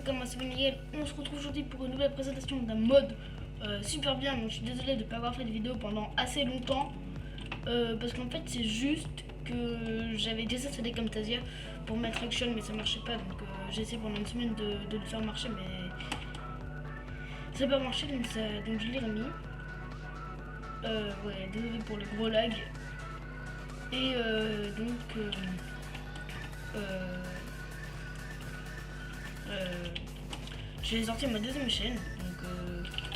cas moi c'est Miguel, on se retrouve aujourd'hui pour une nouvelle présentation d'un mode super bien. Donc je suis désolée de ne pas avoir fait de vidéo pendant assez longtemps parce qu'en fait c'est juste que j'avais désinstallé Camtasia pour mettre Action mais ça marchait pas, donc j'ai essayé pendant une semaine de le faire marcher mais ça n'a pas marché, donc je l'ai remis. Ouais, désolé pour le gros lag. Et j'ai sorti ma deuxième chaîne. Donc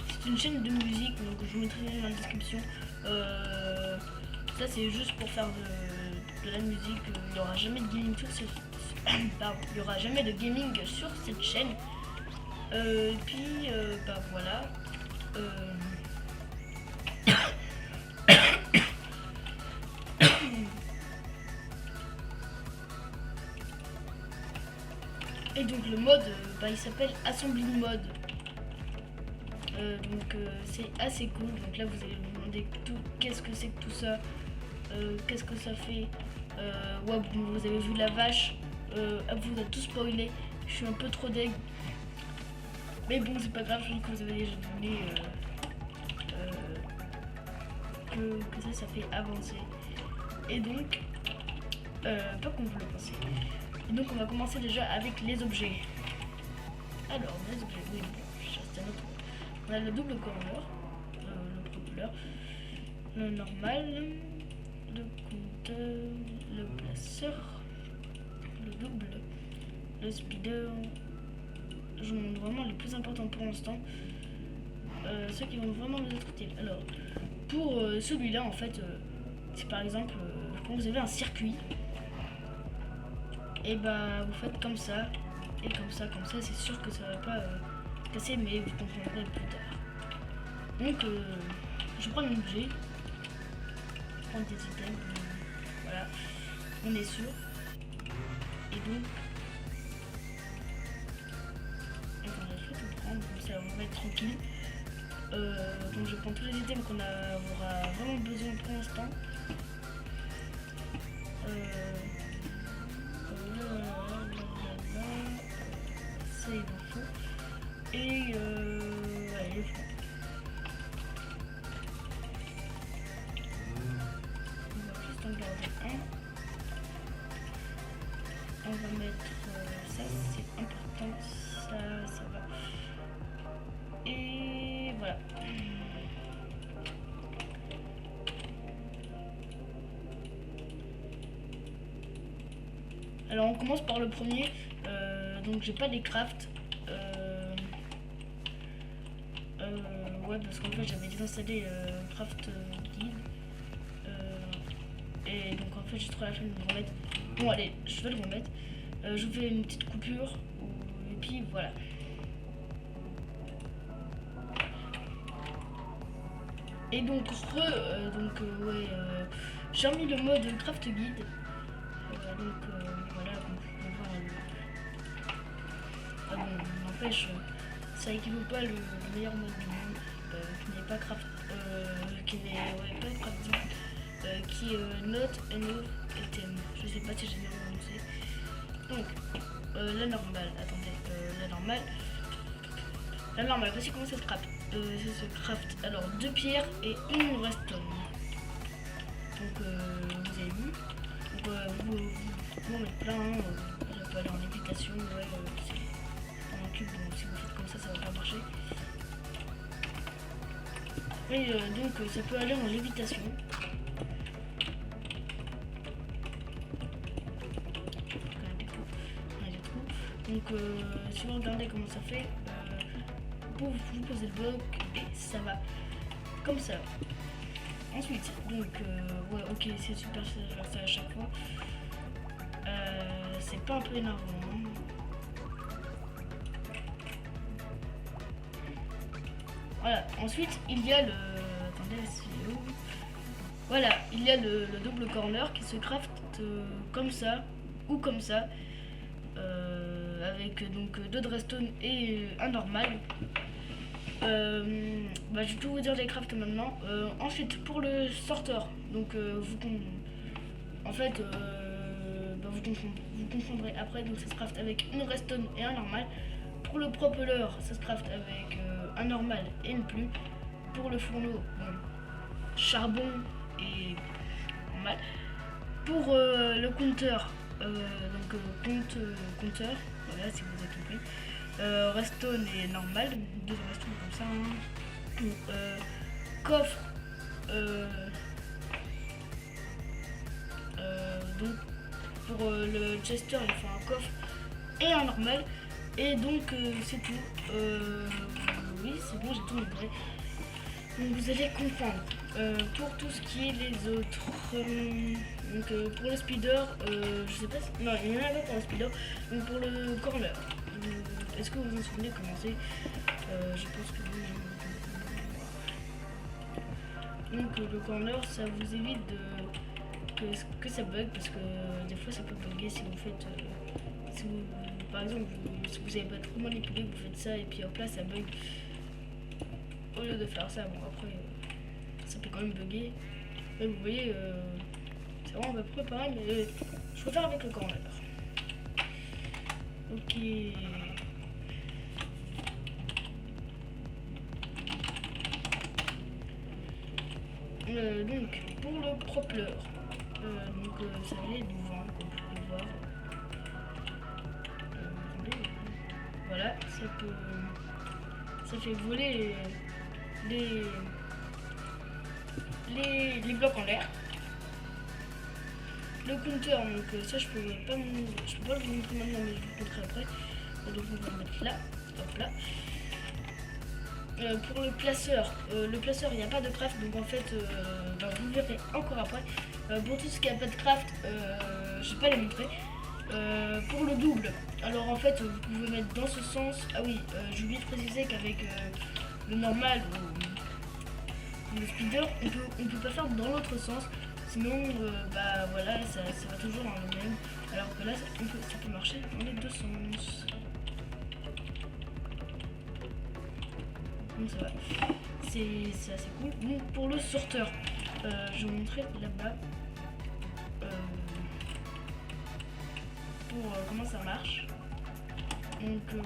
c'est une chaîne de musique, donc je vous mettrai dans la description. Ça c'est juste pour faire de la musique. Il n'y aura jamais de gaming sur cette pardon, il y aura jamais de gaming sur cette chaîne. Puis bah voilà. Et donc le mode, bah, il s'appelle Assembling Mode. Donc c'est assez cool. Donc là vous allez vous demander qu'est-ce que c'est que tout ça, qu'est-ce que ça fait. Ouais, bon, vous avez vu la vache, vous a tout spoilé. Je suis un peu trop deg. Mais bon, c'est pas grave, je dis que vous avez déjà donné que ça fait avancer. Et donc, pas comme vous le pensez. Et donc, on va commencer déjà avec les objets. Alors, les objets, oui, c'est un autre. On a le double corner, le propelleur, le normal, le compteur, le placeur, le double, le speeder. Je vous montre vraiment les plus importants pour l'instant, ceux qui vont vraiment vous être utiles. Alors, pour celui-là, en fait, c'est par exemple, quand vous avez un circuit, et bah vous faites comme ça, et comme ça, c'est sûr que ça va pas casser, mais vous comprendrez plus tard. Donc, je prends un objet, je prends des items, voilà, on est sûr, et donc, comme ça on va être tranquille. Donc je prends tous les items qu'on aura vraiment besoin pour l'instant. Ça il en faut. Et allez, le front. On va juste en garder un. On va mettre ça, c'est important, ça va. Et voilà. Alors on commence par le premier. Donc j'ai pas les crafts. Ouais, parce qu'en fait j'avais désinstallé Craft Guide. Et donc en fait j'ai trop la flemme de le remettre. Bon allez, je vais le remettre. Je fais une petite coupure. Et puis voilà. Et donc, ouais, j'ai remis le mode Craft Guide. Donc voilà, comme vous pouvez voir. Ah bon, n'empêche, ça équivaut pas le meilleur mode du monde, qui n'est pas Craft, qui n'est pas Craft Guide, qui est Note and Item. Je sais pas si j'ai bien prononcé. Donc, la normale, attendez, la normale, voici comment ça se craft. Alors 2 pierres et une redstone. Donc vous avez vu. Donc vous en mettre plein. Ça peut aller en lévitation. Ouais, c'est en cube. Donc si vous faites comme ça va pas marcher. Et donc ça peut aller en lévitation. Donc si vous regardez comment ça fait. Vous posez le bloc et ça va comme ça. Ensuite, donc ouais, ok, c'est super, je vais faire à chaque fois. C'est pas un peu énervant. Hein. Voilà. Ensuite, il y a le. Attendez, c'est où? Voilà, il y a le double corner qui se craft comme ça ou comme ça. Avec donc 2 de redstone et un normal. Bah, je vais tout vous dire les crafts maintenant. Ensuite pour le sorter, donc en fait bah, vous comprendrez après. Donc ça se craft avec une redstone et un normal. Pour le propeller, ça se craft avec un normal et une plume. Pour le fourneau, charbon et normal. Pour le compteur, compteur, voilà si vous avez compris. Redstone et normal, deux redstone comme ça. Coffre, donc pour le Chester il faut un coffre et un normal. Et donc c'est tout. Oui c'est bon, j'ai tout montré. Donc vous allez comprendre. Pour tout ce qui est les autres, pour le speeder, je sais pas si... Non, il y en a pas pour le speeder. Donc pour le corner, est-ce que vous vous en souvenez comment c'est? Je pense que oui. Donc le corner, ça vous évite que ça bug, parce que des fois ça peut bugger si vous faites... si vous, par exemple, si vous n'avez pas trop manipulé, vous faites ça et puis hop là ça bug. Au lieu de faire ça, bon après ça peut quand même bugger. Mais vous voyez, c'est vraiment à peu près pareil, mais je préfère avec le corner. Ok. Donc pour le propeller, ça vient du vent comme vous pouvez voir. Voilà, ça fait voler les blocs en l'air. Le compteur, donc ça je peux pas le montrer maintenant, mais je vous le montrerai après. Donc on va le mettre là, hop là. Pour le placeur, il n'y a pas de craft, donc en fait vous verrez encore après. Pour tout ce qui n'a pas de craft, je vais pas les montrer. Pour le double, alors en fait vous pouvez mettre dans ce sens. Ah oui, j'ai oublié de préciser qu'avec le normal ou le speeder, on peut pas faire dans l'autre sens, sinon bah voilà, ça va toujours dans le même, alors que là ça peut marcher dans les deux sens. Donc ça va, c'est assez cool. Donc pour le sorteur, je vais vous montrer là-bas pour comment ça marche. Donc pour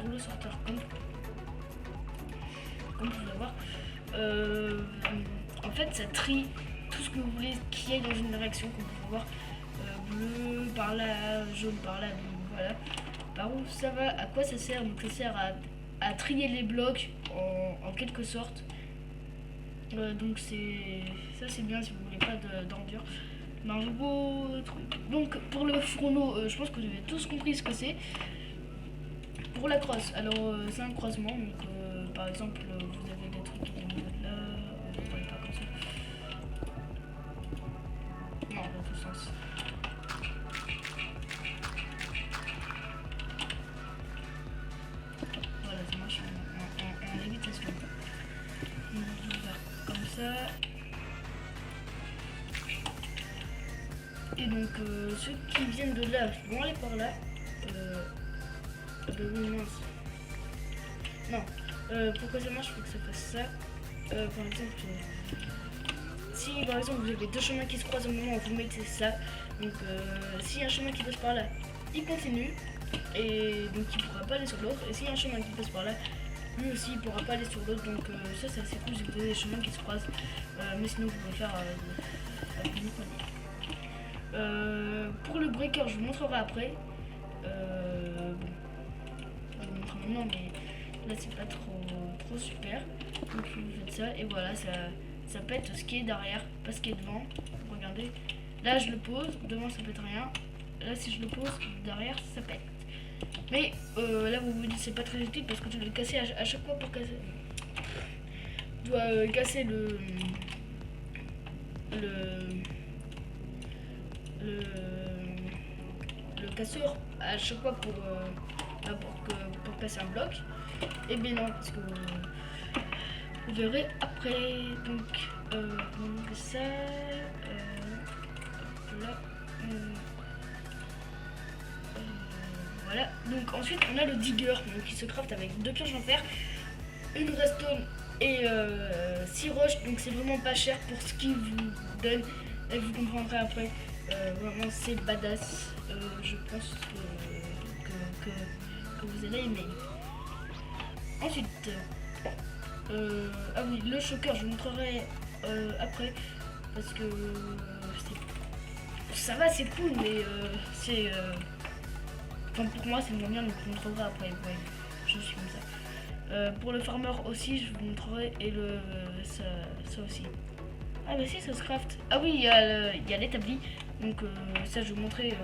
le sorteur, comme vous pouvez voir, en fait ça trie tout ce que vous voulez qu'il y ait dans une réaction, comme vous pouvez voir, bleu par là, jaune par là, donc voilà. Par où ça va, à quoi ça sert? Donc ça sert à trier les blocs en quelque sorte. Donc ça c'est bien si vous voulez pas d'ordure. Un gros truc. Donc pour le fourneau, je pense que vous avez tous compris ce que c'est. Pour la crosse, alors c'est un croisement, donc par exemple vous avez des trucs qui viennent de là, vous ne voyez pas comme ça. Non, dans tout sens. Voilà, ça marche en lévitation. Donc on va faire comme ça. Et donc ceux qui viennent de là vont aller par là. Mince. Non. Pourquoi ça marche? Il faut que ça fasse ça. Par exemple, si par exemple vous avez deux chemins qui se croisent au moment où vous mettez ça, donc s'il y a un chemin qui passe par là, il continue et donc il pourra pas aller sur l'autre. Et s'il y a un chemin qui passe par là, lui aussi il pourra pas aller sur l'autre. Donc ça c'est assez cool si vous avez des chemins qui se croisent. Mais sinon vous pouvez faire avec une autre manière. Pour le breaker, je vous montrerai après. Bon, je vais vous montrer maintenant, mais là c'est pas trop super. Donc vous faites ça et voilà, ça pète ce qui est derrière, pas ce qui est devant. Regardez, là je le pose, devant ça pète rien. Là si je le pose, derrière ça pète. Mais là vous vous dites c'est pas très utile parce que tu dois le casser à chaque fois pour casser. Tu dois casser le casseur à chaque fois pour casser un bloc. Et bien non, parce que vous verrez après. Donc ça là, voilà. Donc ensuite on a le digger, donc qui se craft avec 2 pioches en fer, une redstone et 6 roches. Donc c'est vraiment pas cher pour ce qu'il vous donne et vous comprendrez après. Vraiment c'est badass. Je pense que que vous allez aimer. Ensuite, ah oui, le choker, je vous montrerai après, parce que ça va, c'est cool, mais c'est... Enfin, pour moi, c'est moins bien, donc je vous montrerai après. Ouais, je suis comme ça. Pour le farmer aussi, je vous montrerai, et ça aussi. Ah bah si, ça se craft. Ah oui, il y a l'établi, donc ça je vais vous montrer.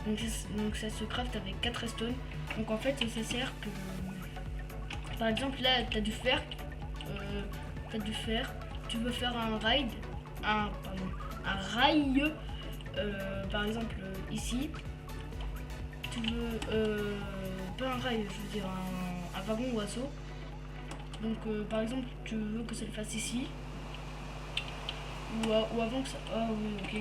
Donc ça se craft avec 4 redstone. Donc en fait, ça sert que... Par exemple, là, t'as du fer. Tu veux faire un raid, un rail, par exemple ici. Tu veux pas un rail, je veux dire un wagon ou assaut. Donc par exemple, tu veux que ça le fasse ici. Ou avant que ça... Ah oui, ok.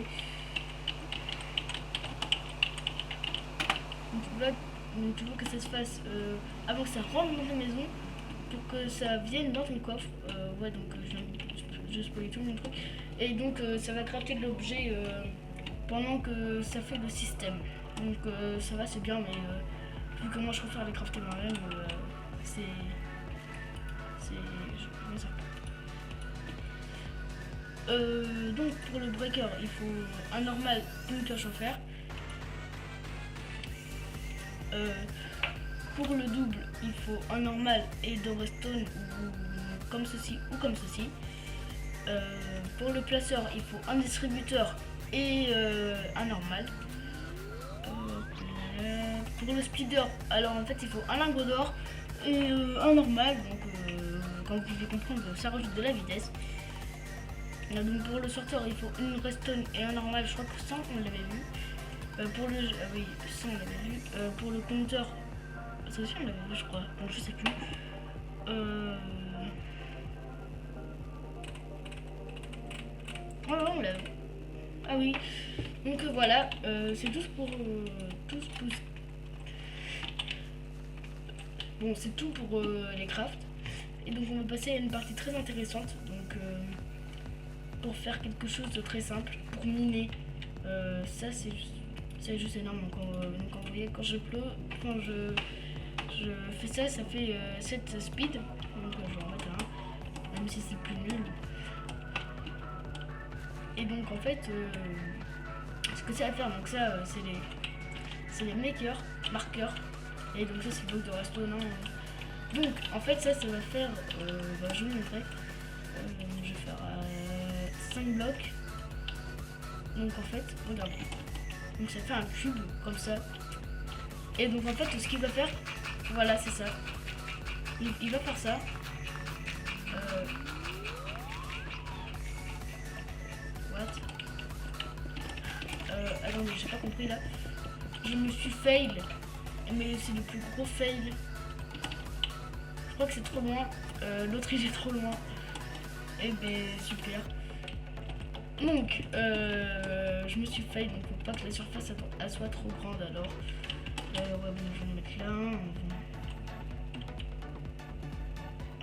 Donc là, tu veux que ça se fasse avant que ça rentre dans ta maison, pour que ça vienne dans ton coffre. Ouais, donc je spoil tout mon truc. Et donc ça va crafter de l'objet pendant que ça fait le système. Donc ça va, c'est bien, mais vu que moi je préfère les crafter moi-même, c'est... Donc pour le breaker, il faut un normal, une cloche en fer. Pour le double, il faut un normal et deux redstone, ou comme ceci ou comme ceci. Pour le placeur, il faut un distributeur et un normal. Pour le speeder, alors en fait il faut un lingot d'or et un normal, donc comme vous pouvez comprendre, ça rajoute de la vitesse. Donc pour le sorteur, il faut une redstone et un normal, je crois que ça on l'avait vu. Pour le... oui, ça on l'avait vu. Pour le compteur, ça aussi on l'avait vu je crois, donc je sais plus. Oh non, on l'a vu. Ah oui. Donc voilà, c'est tout pour... Bon, c'est tout pour les crafts. Et donc on va passer à une partie très intéressante. Donc pour faire quelque chose de très simple, pour miner. Ça c'est juste énorme. Donc vous voyez, quand je pleut, quand je fais ça, ça fait 7 speed. Donc je vais en mettre un, même si c'est plus nul. Et donc en fait, ce que ça va faire, donc ça c'est les marqueurs. Et donc ça c'est le bloc de resto, non. Donc en fait ça va faire, je vais vous montrer. Je vais faire 5 blocs. Donc en fait, regardez. Donc ça fait un cube comme ça. Et donc en fait ce qu'il va faire, voilà c'est ça. Il va faire ça. What? Attendez, j'ai pas compris là. Je me suis fail. Mais c'est le plus gros fail. Je crois que c'est trop loin. L'autre il est trop loin. Et ben super. Donc je me suis fail, donc faut pas que la surface elle soit trop grande alors. Ouais bon, je vais le mettre là.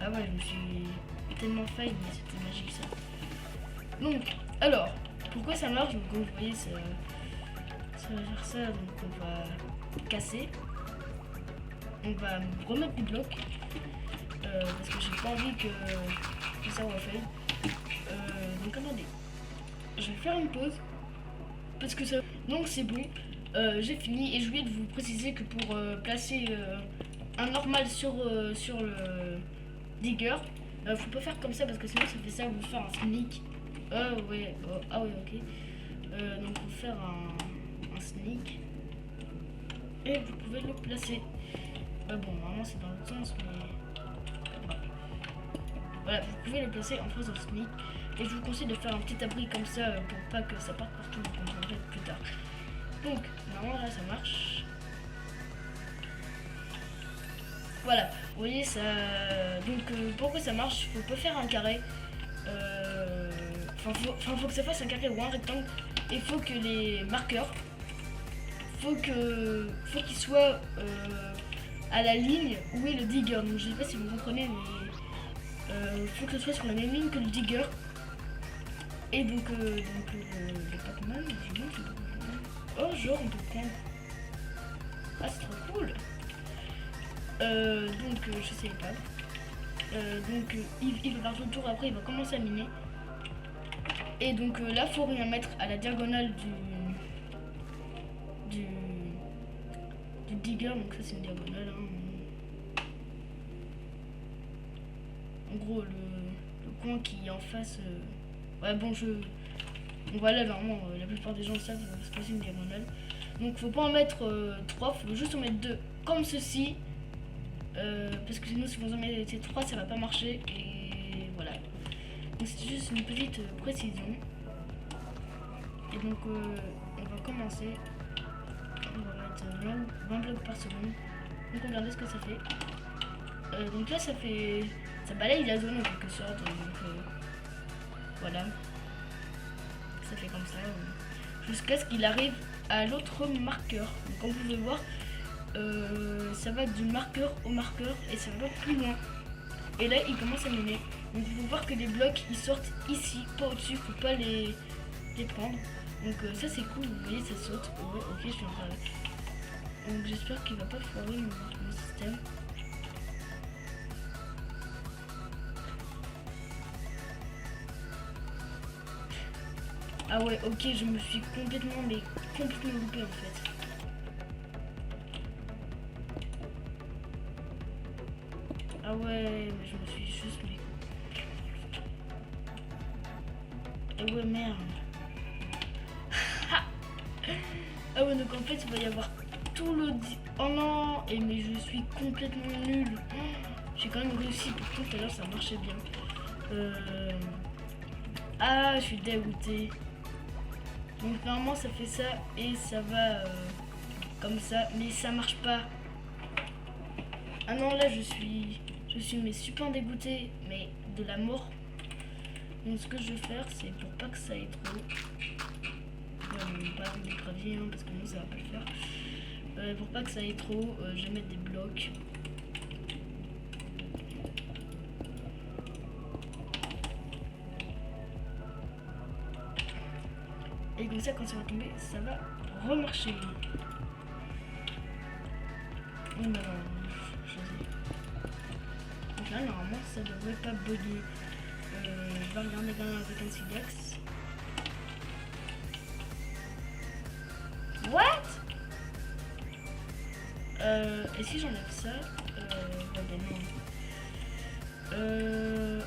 Ah ouais, je me suis tellement fail, mais c'était magique ça. Donc alors, pourquoi ça marche? Donc comme vous voyez ça va faire ça, donc on va casser. On va remettre des blocs parce que j'ai pas envie que ça va fail. Donc attendez, je vais faire une pause parce que ça... Donc c'est bon, j'ai fini et je voulais vous préciser que pour placer un normal sur le digger, faut pas faire comme ça parce que sinon ça fait ça, vous faire un sneak. Ouais, ah ouais ok. Donc faut faire un sneak et vous pouvez le placer. Bon, normalement c'est dans l'autre sens, mais voilà, vous pouvez le placer en faisant sneak. Et je vous conseille de faire un petit abri comme ça pour pas que ça parte partout, vous comprendrez plus tard. Donc, normalement là ça marche. Voilà, vous voyez ça. Donc, pourquoi ça marche? Faut pas faire un carré. Faut que ça fasse un carré ou un rectangle. Et faut que les marqueurs, faut qu'ils soient à la ligne où est le digger. Donc je sais pas si vous comprenez, mais faut que ce soit sur la même ligne que le digger. Et donc le Pac-Man, oh genre on peut prendre. Ah, c'est trop cool. Je sais pas. Il va faire tout le tour, après il va commencer à miner. Et donc là, faut rien mettre à la diagonale du digger. Donc ça, c'est une diagonale. Hein. En gros, le coin qui est en face. Ouais, bon, voilà, normalement, la plupart des gens le savent, c'est pas une diagonale. Donc faut pas en mettre 3, faut juste en mettre 2 comme ceci. Parce que sinon si vous en mettez 3 ça va pas marcher et voilà. Donc c'est juste une petite précision. Et donc on va commencer. On va mettre 20 blocs par seconde. Donc regardez ce que ça fait. Donc là ça balaye la zone en quelque sorte. Donc voilà. Ça fait comme ça. Jusqu'à ce qu'il arrive à l'autre marqueur. Donc comme vous pouvez voir, ça va du marqueur au marqueur et ça va plus loin. Et là il commence à miner. Donc vous pouvez voir que les blocs ils sortent ici, pas au-dessus, faut pas les prendre. Donc ça c'est cool, vous voyez ça saute. Ouais, ok, je suis en train de... Donc j'espère qu'il va pas foirer mon système. Ah ouais, ok, je me suis complètement loupé en fait. Ah ouais, mais je me suis juste mis. Ah ouais, merde. Ah ouais, donc en fait, il va y avoir tout le... Oh non, mais je suis complètement nulle. J'ai quand même réussi, pourtant tout à l'heure ça marchait bien. Ah, je suis dégoûtée. Donc normalement ça fait ça et ça va comme ça, mais ça marche pas. Ah non, là je suis mais super dégoûtée, mais de la mort. Donc ce que je vais faire, c'est pour pas que ça aille trop. Pas avec des graviers, hein, parce que nous ça va pas le faire. Pour pas que ça aille trop, je vais mettre des blocs. Et comme ça, quand ça va tomber, ça va remarcher. Donc là, normalement, ça devrait pas bugger. Je vais regarder quand même avec un silex. What? Et si j'enlève ça? Ben non.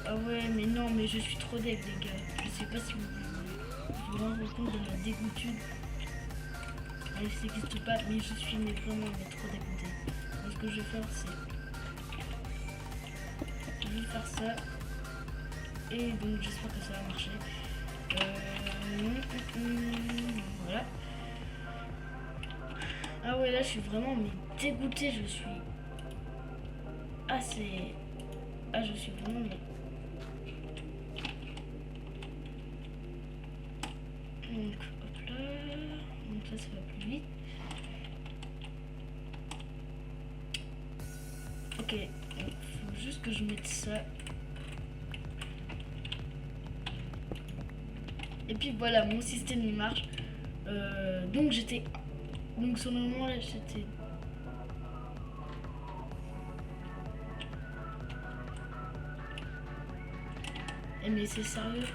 Ah ouais, mais non, mais je suis trop deg, les gars. Je sais pas si vous vous rendez compte de ma dégoûtude. Elle n'existe pas, mais je suis vraiment trop dégoûtée. Donc ce que je vais faire, c'est... Je vais faire ça. Et donc j'espère que ça va marcher. Voilà. Ah ouais, là je suis vraiment dégoûtée, je suis... Ah c'est... Ah je suis vraiment... Donc hop là... Donc là ça va plus vite. Ok, il faut juste que je mette ça. Et puis voilà, mon système il marche. Donc j'étais... Donc sur le moment là j'étais... Mais c'est sérieux?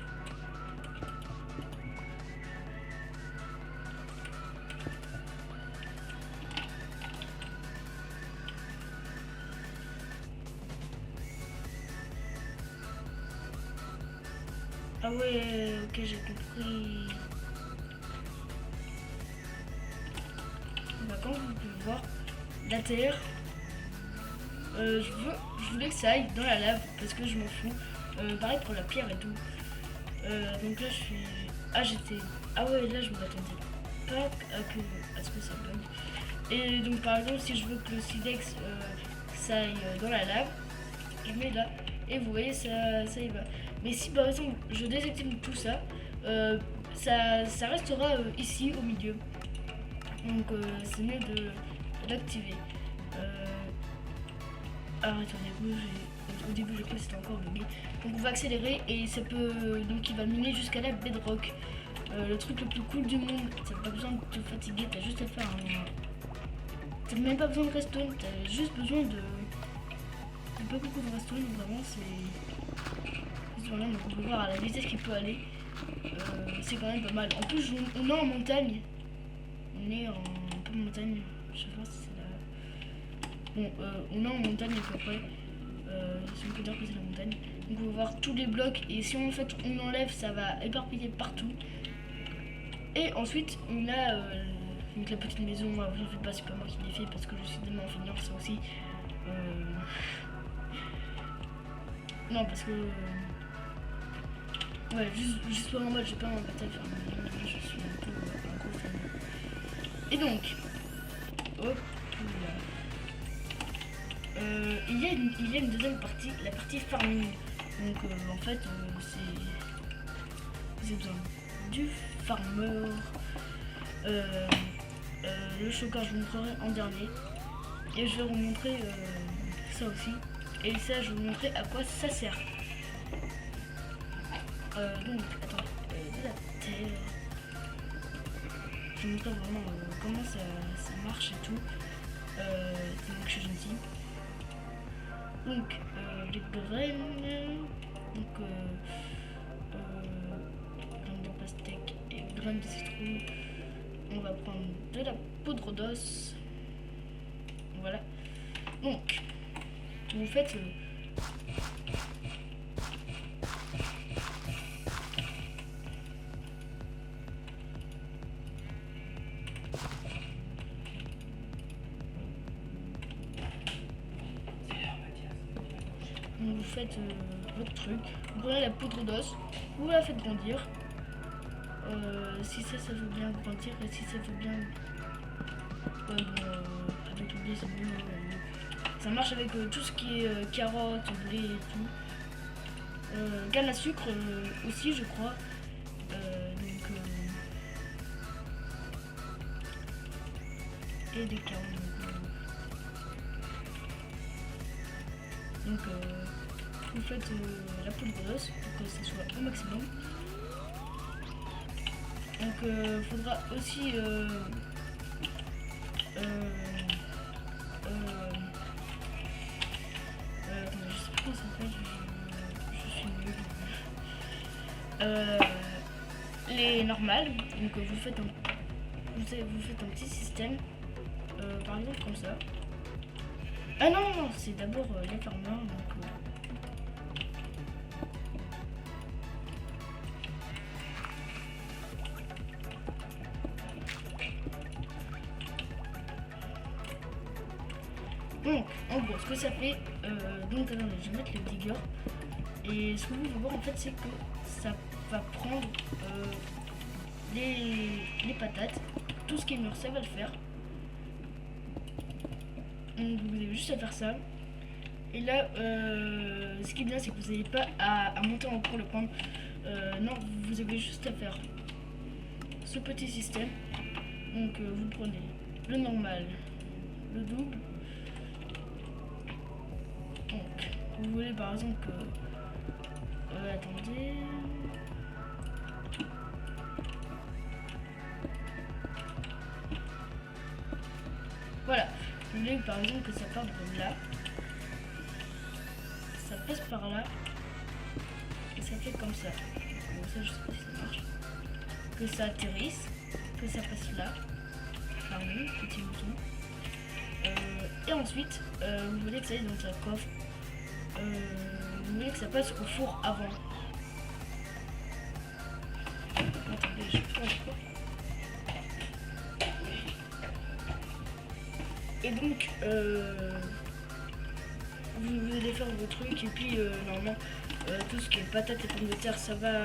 Ah ouais, ok, j'ai compris. Bah, comme vous pouvez voir, la terre, je voulais que ça aille dans la lave parce que je m'en fous. Pareil pour la pierre et tout. Donc là, je suis... Ah, j'étais... Ah ouais, là, je m'attendais pas à ce que ça bug. Et donc, par exemple, si je veux que le silex ça aille dans la lave, je mets là. Et vous voyez, ça y va. Mais si par exemple je désactive tout ça, ça restera ici au milieu. Donc c'est mieux de l'activer. Arrête, au début j'ai cru que c'était encore bugué. Donc on va accélérer et ça peut. Donc il va miner jusqu'à la bedrock. Le truc le plus cool du monde, t'as pas besoin de te fatiguer, t'as juste à faire T'as même pas besoin de redstone, t'as juste besoin de... Pas beaucoup de redstone, vraiment c'est... Voilà, donc on peut voir à la vitesse qu'il peut aller. C'est quand même pas mal. En plus, on est en montagne. On est en peu montagne. Je sais pas si c'est la... Bon, on est en montagne à peu près. Si on peut dire que c'est la montagne. Donc on va voir tous les blocs. Et si en fait on enlève, ça va éparpiller partout. Et ensuite, on a donc la petite maison. J'en fais pas, c'est pas moi qui l'ai fait parce que je suis tellement ingénieur, ça aussi. Non, parce que... Ouais, juste pour en mode, j'ai pas un bataille faire je suis un peu un gros fan. Et donc, hop là. Il y a une deuxième partie, la partie farming. Donc en fait, c'est besoin du farmer. Le chocolat, je vous montrerai en dernier. Et je vais vous montrer ça aussi. Et ça, je vais vous montrer à quoi ça sert. Donc, attends, de la terre. Je vous montre vraiment comment ça marche et tout. Donc, je suis gentil. Donc, les graines. Donc, graines de pastèque et graines de citron. On va prendre de la poudre d'os. Voilà. Donc, vous faites... vous faites votre truc, vous prenez la poudre d'os, vous la faites grandir. Si ça veut bien grandir et si ça veut bien... avec le blé c'est mieux. Ça marche avec tout ce qui est carottes, blé et tout. Canne à sucre aussi je crois. Et des carottes. Donc vous faites la poudre d'os pour que ça soit au maximum. Donc faudra aussi attendez, je sais pas comment ça s'appelle, je suis nulle. Les normales, donc vous faites un petit système, par exemple comme ça. Ah non, c'est d'abord les farmers, donc donc, en gros, ce que ça fait, donc attendez, je vais mettre le digger. Et ce que vous pouvez voir en fait, c'est que ça va prendre les patates, tout ce qui est mûr, ça va le faire. Donc vous avez juste à faire ça. Et là, ce qui est bien, c'est que vous n'avez pas à monter encore le prendre. Non, vous avez juste à faire ce petit système. Donc vous prenez le normal, le double. Donc vous voulez par exemple que... attendez... Voilà, vous voulez par exemple que ça parte de là. Ça passe par là. Et ça fait comme ça. Donc ça, je sais pas si ça marche. Que ça atterrisse. Que ça passe là. Pardon, petit bouton. Et ensuite, vous voulez que ça aille dans un coffre. Vous voulez que ça passe au four avant. Attendez, je vais faire le coffre. Et donc, vous allez faire vos trucs et puis normalement tout ce qui est patates et pommes de terre ça va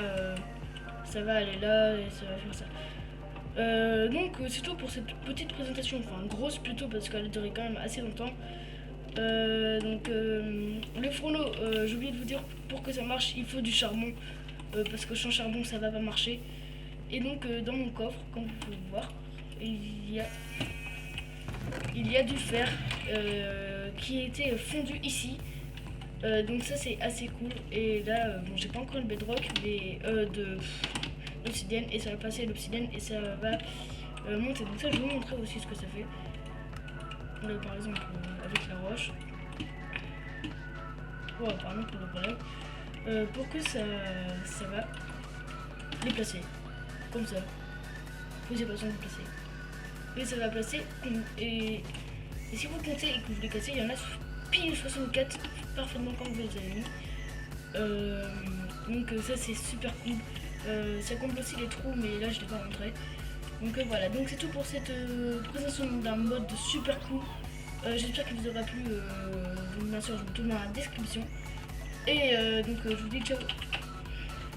aller là et ça va faire ça. Donc c'est tout pour cette petite présentation, enfin grosse plutôt parce qu'elle a duré quand même assez longtemps. Donc le fourneau, j'ai oublié de vous dire, pour que ça marche il faut du charbon parce que sans charbon ça va pas marcher. Et donc dans mon coffre, comme vous pouvez voir, il y a du fer qui a été fondu ici. Donc ça c'est assez cool. Et là, bon, j'ai pas encore le bedrock, mais de l'obsidienne. Et ça va passer à l'obsidienne et ça va monter. Donc ça je vais vous montrer aussi ce que ça fait. par exemple avec la roche. Ouais, par exemple pour le relais. Pour que ça va les placer. Comme ça. Vous n'avez pas besoin de placer. Et ça va placer. Et si vous comptez et que vous les cassez, il y en a pile 64 parfaitement comme vous les avez mis. Donc ça c'est super cool. Ça comble aussi les trous, mais là je ne l'ai pas montré. Donc voilà, donc c'est tout pour cette présentation d'un mode super cool. J'espère qu'il vous aura plu. Donc bien sûr je vous tout dans la description. Et donc je vous dis ciao.